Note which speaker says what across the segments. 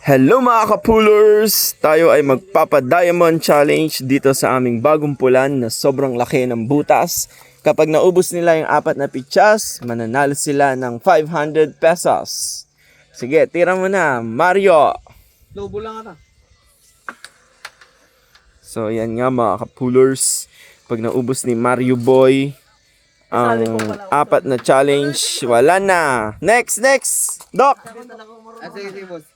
Speaker 1: Hello mga kapulers! Tayo ay magpapa-diamond challenge dito sa aming bagong pulan na sobrang laki ng butas. Kapag naubos nila yung 4 na pichas, mananalo sila ng 500 pesos. Sige, tira mo na, Mario!
Speaker 2: Lobo lang ata.
Speaker 1: So yan nga mga kapulers, pag naubos ni Mario Boy ang 4 na challenge, wala na! Next! Doc!
Speaker 2: Sige, boss.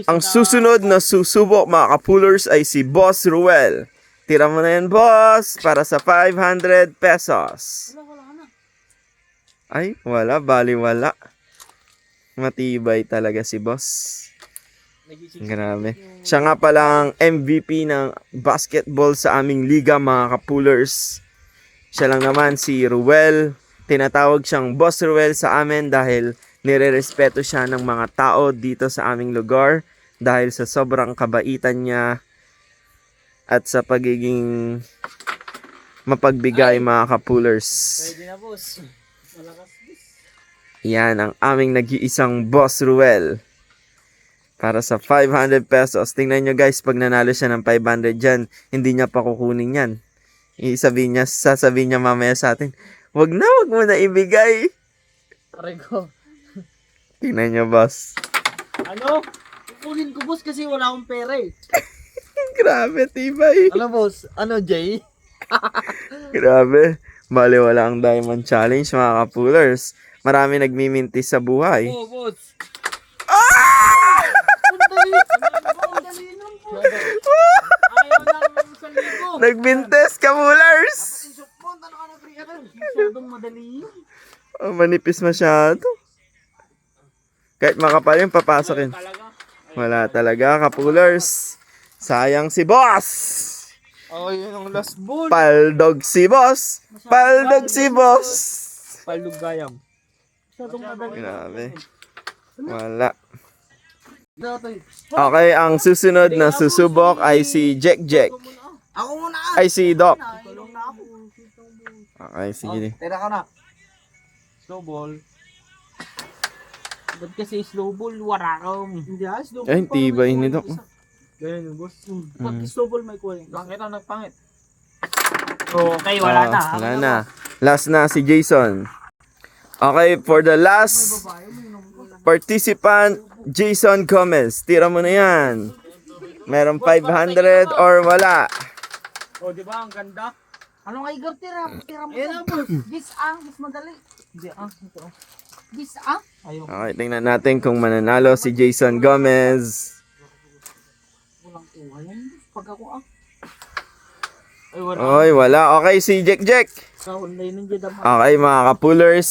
Speaker 1: Ang susunod na susubok mga kapulers ay si Boss Ruel. Tira mo na yan, boss, para sa 500 pesos. Ay, wala, baliwala. Matibay talaga si boss. Grabe. Siya nga palang MVP ng basketball sa aming liga mga kapulers. Siya lang naman si Ruel. Tinatawag siyang Boss Ruel sa amin dahil nire-respeto siya ng mga tao dito sa aming lugar dahil sa sobrang kabaitan niya at sa pagiging mapagbigay mga kapulers.
Speaker 2: Pwede na, boss. Malakas, boss.
Speaker 1: Yan ang aming nag-iisang Boss Ruel. Para sa 500 pesos. Tingnan nyo guys, pag nanalo siya ng 500 dyan, hindi niya pa kukunin yan. Sasabihin niya mamaya sa atin, wag mo na ibigay.
Speaker 2: Aray ko.
Speaker 1: Tingnan nyo, boss.
Speaker 2: Ano? Kukunin ko, boss, kasi wala akong pera eh.
Speaker 1: Grabe, tibay.
Speaker 2: Ano, boss? Ano, Jay?
Speaker 1: Grabe. Bale, wala ang diamond challenge, mga kapulers. Marami nagmimintis sa buhay.
Speaker 2: Oo, boss. Ayaw lang sa libo.
Speaker 1: Nagmintis, kapulers!
Speaker 2: Masyadong madali yun.
Speaker 1: Oh, manipis masyado. Kahit makapal yung papasokin. Wala talaga, kapulers. Sayang si boss.
Speaker 2: Oh, yun ang last ball.
Speaker 1: Paldog si boss.
Speaker 2: Palug gayam. Masyadong madali.
Speaker 1: Grabe. Wala. Okay, ang susunod na susubok ay si Jack.
Speaker 2: Ako muna.
Speaker 1: Ay, si Doc.
Speaker 2: Tulong na ako.
Speaker 1: Okay, sige.
Speaker 2: Tira ka na. Slow ball. Ba't kasi slow ball? Warakam. Hindi slow ball.
Speaker 1: Ay, tibay ni Doc.
Speaker 2: Ganyan yung boss. Pag slow ball may kuha. Bakit ang nagpangit? Okay, wala na.
Speaker 1: Wala na. Last na si Jason. Okay, for the last participant, Jason Gomez. Tira mo na yan. Meron 500 or wala.
Speaker 2: O, di ba? Ang ganda.
Speaker 3: Ano nga Igor, tira mo.
Speaker 2: Ayan na, boss.
Speaker 3: Gis madali.
Speaker 2: Hindi, ito.
Speaker 3: Gis
Speaker 2: Ayaw.
Speaker 1: Okay, tingnan natin kung mananalo si Jason Gomez.
Speaker 3: Walang kuha yan. Pag ako
Speaker 2: Ay, wala.
Speaker 1: Oy, wala. Okay, si Jack.
Speaker 2: Sa online ng Jedam.
Speaker 1: Okay, mga kapulers.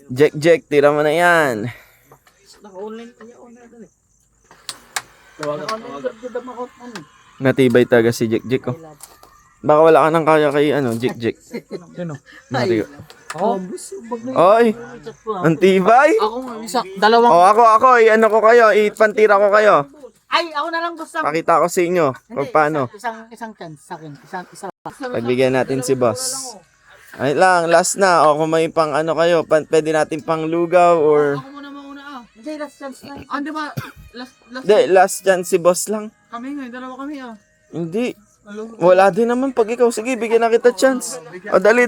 Speaker 1: Jack, tira mo na yan.
Speaker 2: Naka-online kanya. Online dali. Naka-online sa Jedam ako.
Speaker 1: Natibay talaga si Jack, oh. Baka wala ka nang kaya kay, Jack.
Speaker 2: Sino?
Speaker 1: Mario.
Speaker 2: Ako?
Speaker 1: Oy, ang tibay.
Speaker 2: Ako nga, isa. Dalawang.
Speaker 1: Oh, ako, ko kayo, ipantira ko kayo.
Speaker 3: Ay, ako na lang boss.
Speaker 1: Pakita ko sa inyo kung paano.
Speaker 3: Isang chance sa akin. Isa.
Speaker 1: Pagbigyan natin si boss. Ay lang, last na. O kung may pang kayo, pwede natin pang lugaw or...
Speaker 2: Ako muna mauna.
Speaker 3: Hindi, last chance na.
Speaker 2: Di ba? Last.
Speaker 1: Hindi, last dyan si boss lang.
Speaker 2: Kami nga, dalawa kami
Speaker 1: Hindi. Wala din naman pag ikaw. Sige, bigyan na kita chance. O dali.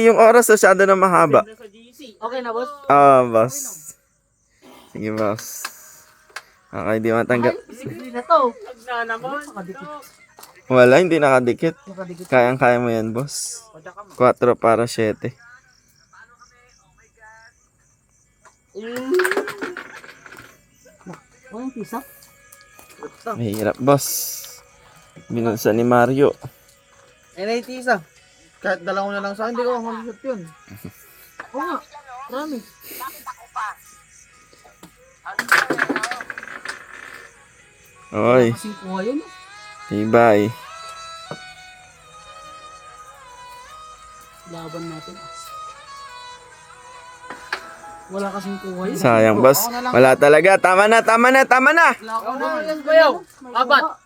Speaker 1: Yung oras masyado na mahaba.
Speaker 3: Okay na boss.
Speaker 1: Boss. Sige, boss. Okay, di matanggap.
Speaker 3: Sige na to.
Speaker 1: Wala, hindi nakadikit. Kayang-kaya mo yan, boss. 4 para 7.
Speaker 3: Walang pisa.
Speaker 1: Mahirap, boss. Binulsa ni Mario.
Speaker 2: NIT isa. Kahit dalawa na lang sa akin, hindi ko makakasot yun. Oo nga, promise.
Speaker 1: Oy,
Speaker 3: Kasing kuha yun.
Speaker 1: tibay.
Speaker 3: Laban natin. Wala kasing kuha yun.
Speaker 1: Sayang, boss. Wala talaga. Tama na.
Speaker 2: Wala ako na. Bayaw. Apat.